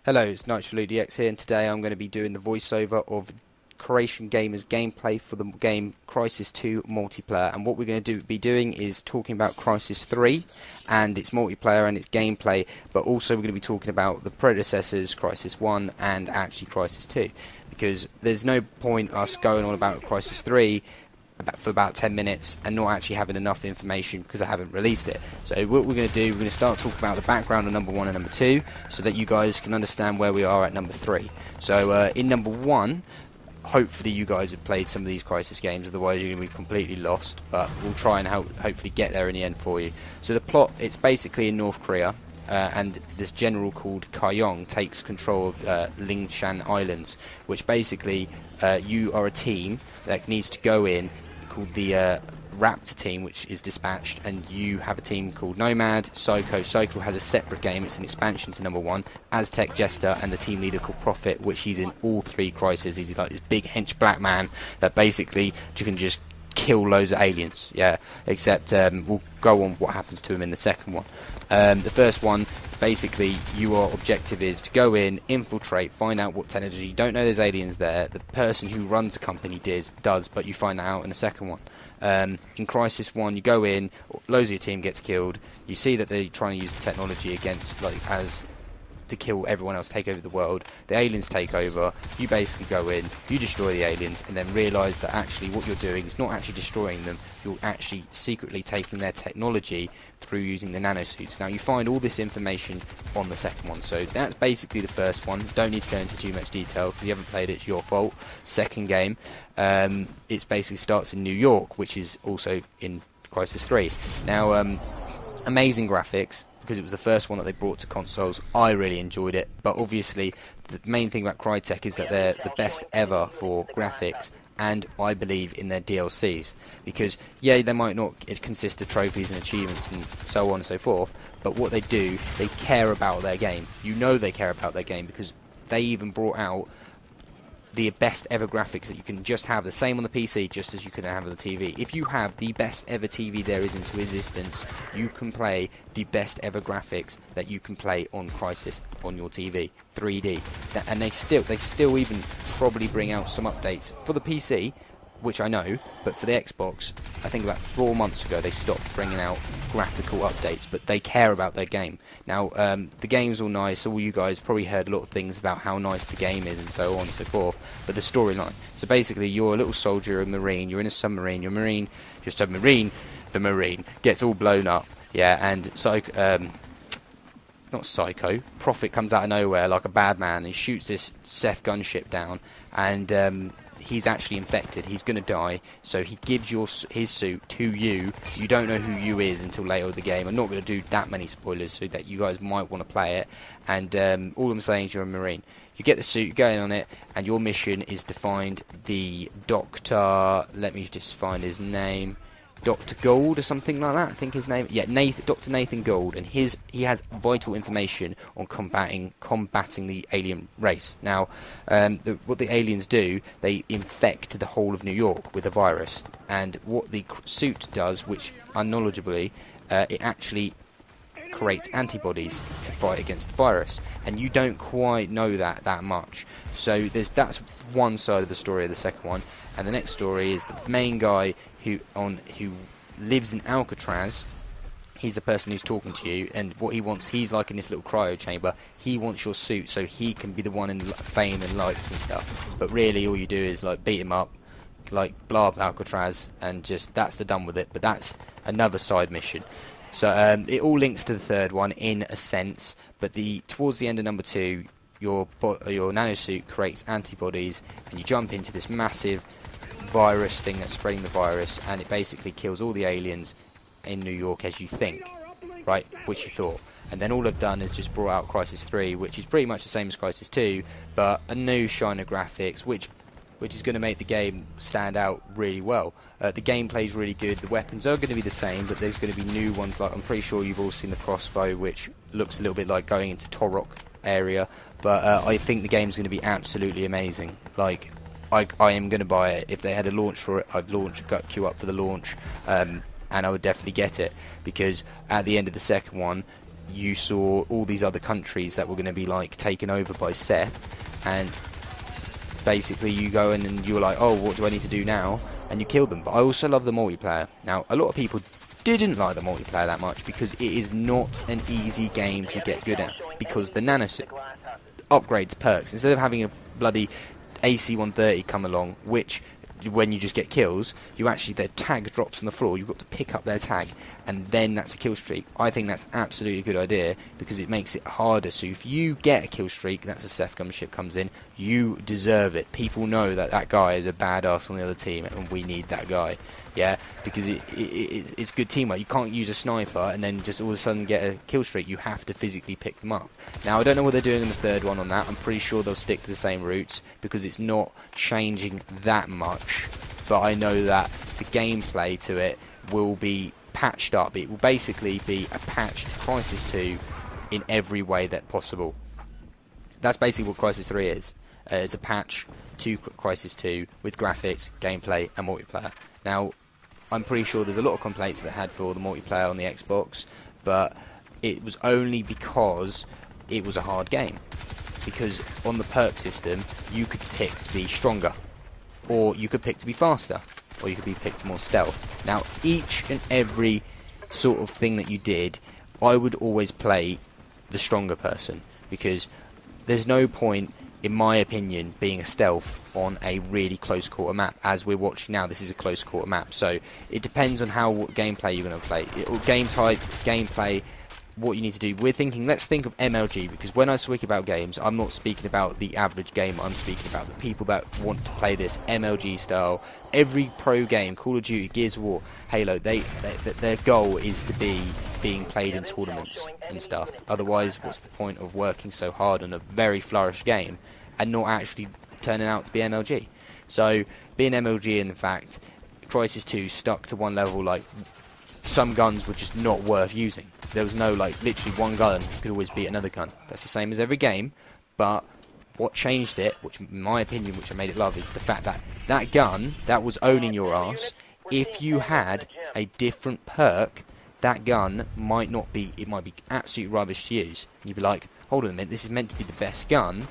Hello, it's NitroLuDX here, and today I'm going to be doing the voiceover of Croatian Gamers gameplay for the game Crysis 2 multiplayer. And what we're going to be doing is talking about Crysis 3 and its multiplayer and its gameplay, but also we're going to be talking about the predecessors, Crysis 1 and actually Crysis 2, because there's no point us going on about Crysis 3 for about 10 minutes and not actually having enough information because I haven't released it. So what we're going to do, we're going to start talking about the background of number 1 and number 2 so that you guys can understand where we are at number 3. So in number 1, hopefully you guys have played some of these Crysis games, otherwise you're going to be completely lost, but we'll try and hopefully get there in the end for you. So the plot, it's basically in North Korea, and this general called Kyong takes control of Lingshan Islands, which basically you are a team that needs to go in, called the Raptor team, which is dispatched, and you have a team called Nomad, Psycho. Psycho has a separate game, it's an expansion to number 1, Aztec, Jester, and the team leader called Prophet, which he's in all 3 Crysis. He's like this big hench black man that basically you can just kill loads of aliens, yeah, except we'll go on what happens to him in the second one. The first one, basically your objective is to go in, infiltrate, find out what technology. You don't know there's aliens there, the person who runs the company does, but you find that out in the second one. In Crysis 1 you go in, loads of your team gets killed, you see that they're trying to use the technology against, like, as to kill everyone else, take over the world. The aliens take over, you basically go in, you destroy the aliens, and then realise that actually what you're doing is not actually destroying them, you're actually secretly taking their technology through using the nanosuits. Now you find all this information on the second one, so that's basically the first one. Don't need to go into too much detail because you haven't played it, it's your fault. Second game, it basically starts in New York, which is also in Crysis 3. Now amazing graphics, because it was the first one that they brought to consoles. I really enjoyed it, but obviously the main thing about Crytek is that they're the best ever for graphics, and I believe in their DLCs, because yeah, they might not consist of trophies and achievements and so on and so forth, but what they do, they care about their game. You know they care about their game because they even brought out the best ever graphics that you can just have, the same on the PC just as you can have on the TV. If you have the best ever TV there is into existence, you can play the best ever graphics that you can play on Crysis on your TV, 3D. And they still even probably bring out some updates for the PC, which I know, but for the Xbox, I think about 4 months ago they stopped bringing out graphical updates, but they care about their game. Now, the game's all nice, all you guys probably heard a lot of things about how nice the game is and so on and so forth, but the storyline. So basically, you're a little soldier, a marine, you're in a submarine, the marine gets all blown up, yeah, and not Psycho, Prophet comes out of nowhere like a bad man, he shoots this Seth gunship down, and he's actually infected, he's going to die, so he gives his suit to you. You don't know who you is until later in the game. I'm not going to do that many spoilers so that you guys might want to play it, and all I'm saying is you're a marine. You get the suit, you go in on it, and your mission is to find the Doctor, let me just find his name, Dr. Gold or something like that, I think his name, yeah, Dr. Nathan Gold, and he has vital information on combating the alien race. Now, what the aliens do, they infect the whole of New York with a virus, and what the suit does, which unknowledgeably, it actually creates antibodies to fight against the virus, and you don't quite know that much. So that's one side of the story of the second one, and the next story is the main guy who lives in Alcatraz. He's the person who's talking to you, and what he wants, he's like in this little cryo chamber, he wants your suit so he can be the one in fame and lights and stuff, but really all you do is like beat him up, like blow up Alcatraz, and just that's the done with it. But that's another side mission. So it all links to the third one in a sense, but towards the end of number 2, your nanosuit creates antibodies, and you jump into this massive virus thing that's spreading the virus, and it basically kills all the aliens in New York as you think, right, which you thought. And then all I've done is just brought out Crysis 3, which is pretty much the same as Crysis 2, but a new shiner graphics, which is going to make the game stand out really well. The gameplay's really good, the weapons are going to be the same, but there's going to be new ones, like I'm pretty sure you've all seen the crossbow, which looks a little bit like going into Torok area, but I think the game's going to be absolutely amazing. Like, I am going to buy it. If they had a launch for it, I'd queue up for the launch, and I would definitely get it, because at the end of the second one, you saw all these other countries that were going to be like taken over by Seth, and basically you go in and you're like, oh, what do I need to do now? And you kill them. But I also love the multiplayer. Now, a lot of people didn't like the multiplayer that much because it is not an easy game to get good at, because the nanosuit upgrades perks. Instead of having a bloody AC-130 come along, which when you just get kills, you actually, their tag drops on the floor, you've got to pick up their tag, and then that's a kill streak. I think that's absolutely a good idea, because it makes it harder. So if you get a kill streak, that's a Seth gunship comes in, you deserve it. People know that that guy is a badass on the other team, and we need that guy. Yeah, because it's good teamwork. You can't use a sniper and then just all of a sudden get a kill streak. You have to physically pick them up. Now, I don't know what they're doing in the third one on that. I'm pretty sure they'll stick to the same routes because it's not changing that much. But I know that the gameplay to it will be patched up. It will basically be a patched Crysis 2 in every way that possible. That's basically what Crysis 3 is. It's a patch to Crysis 2 with graphics, gameplay, and multiplayer. Now, I'm pretty sure there's a lot of complaints that had for the multiplayer on the Xbox, but it was only because it was a hard game. Because on the perk system, you could pick to be stronger, or you could pick to be faster, or you could be picked more stealth. Now, each and every sort of thing that you did, I would always play the stronger person, because there's no point, in my opinion, being a stealth on a really close quarter map. As we're watching now, this is a close quarter map, so it depends on what gameplay you're going to play, or game type, gameplay, what you need to do. We're thinking, let's think of MLG, because when I speak about games, I'm not speaking about the average gamer, I'm speaking about the people that want to play this MLG style. Every pro game, Call of Duty, Gears of War, Halo, their goal is to be being played in tournaments and stuff. Otherwise, what's the point of working so hard on a very flourished game and not actually turning out to be MLG? So, being MLG, in fact, Crysis 2 stuck to one level. Like, some guns were just not worth using. There was no, like, literally one gun could always beat another gun. That's the same as every game, but what changed it, which in my opinion, which I made it love, is the fact that that gun that was owning your ass, if you had a different perk, that gun might not be, it might be absolute rubbish to use. You'd be like, hold on a minute, this is meant to be the best gun,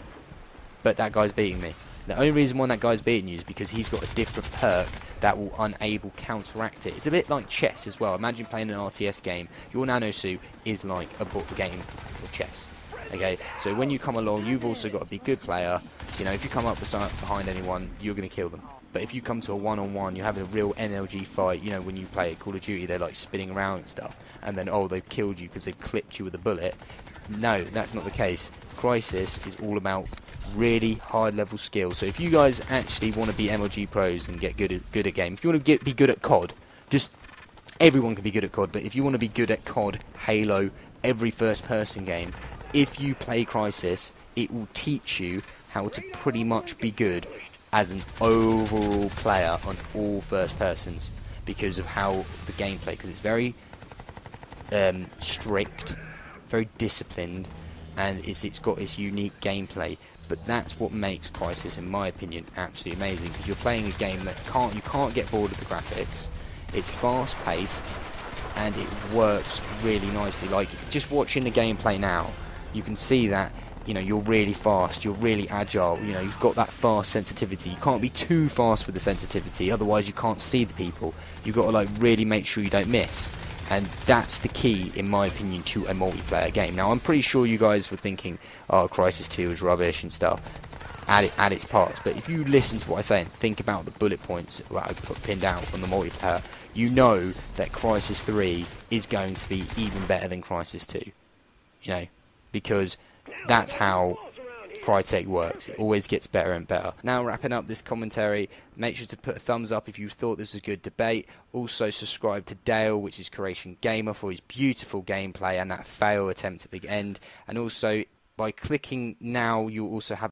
but that guy's beating me. The only reason why that guy's beating you is because he's got a different perk that will unable counteract it. It's a bit like chess as well. Imagine playing an RTS game. Your nanosuit is like a game of chess. Okay, so when you come along, you've also got to be a good player. You know, if you come up behind anyone, you're going to kill them. But if you come to a one-on-one, you're having a real MLG fight. You know, when you play Call of Duty, they're like spinning around and stuff, and then, oh, they've killed you because they've clipped you with a bullet. No, that's not the case. Crysis is all about really high level skill. So if you guys actually want to be MLG pros and get good at game, if you want to be good at COD, just everyone can be good at COD, but if you want to be good at COD, Halo, every first person game, if you play Crysis, it will teach you how to pretty much be good as an overall player on all first persons, because of how the gameplay, because it's very strict, very disciplined, and it's got its unique gameplay. But that's what makes Crysis, in my opinion, absolutely amazing, because you're playing a game that you can't get bored of the graphics. It's fast paced and it works really nicely. Like, just watching the gameplay now, you can see that, you know, you're really fast, you're really agile, you know, you've got that fast sensitivity. You can't be too fast with the sensitivity, otherwise you can't see the people. You've got to like really make sure you don't miss. And that's the key, in my opinion, to a multiplayer game. Now, I'm pretty sure you guys were thinking, oh, Crysis 2 is rubbish and stuff, at its parts. But if you listen to what I say and think about the bullet points that I put pinned out on the multiplayer, you know that Crysis 3 is going to be even better than Crysis 2. You know, because that's how Crytek works. It always gets better and better. Now, wrapping up this commentary, make sure to put a thumbs up if you thought this was a good debate. Also subscribe to Dale, which is Creation Gamer, for his beautiful gameplay and that fail attempt at the end. And also, by clicking now, you'll also have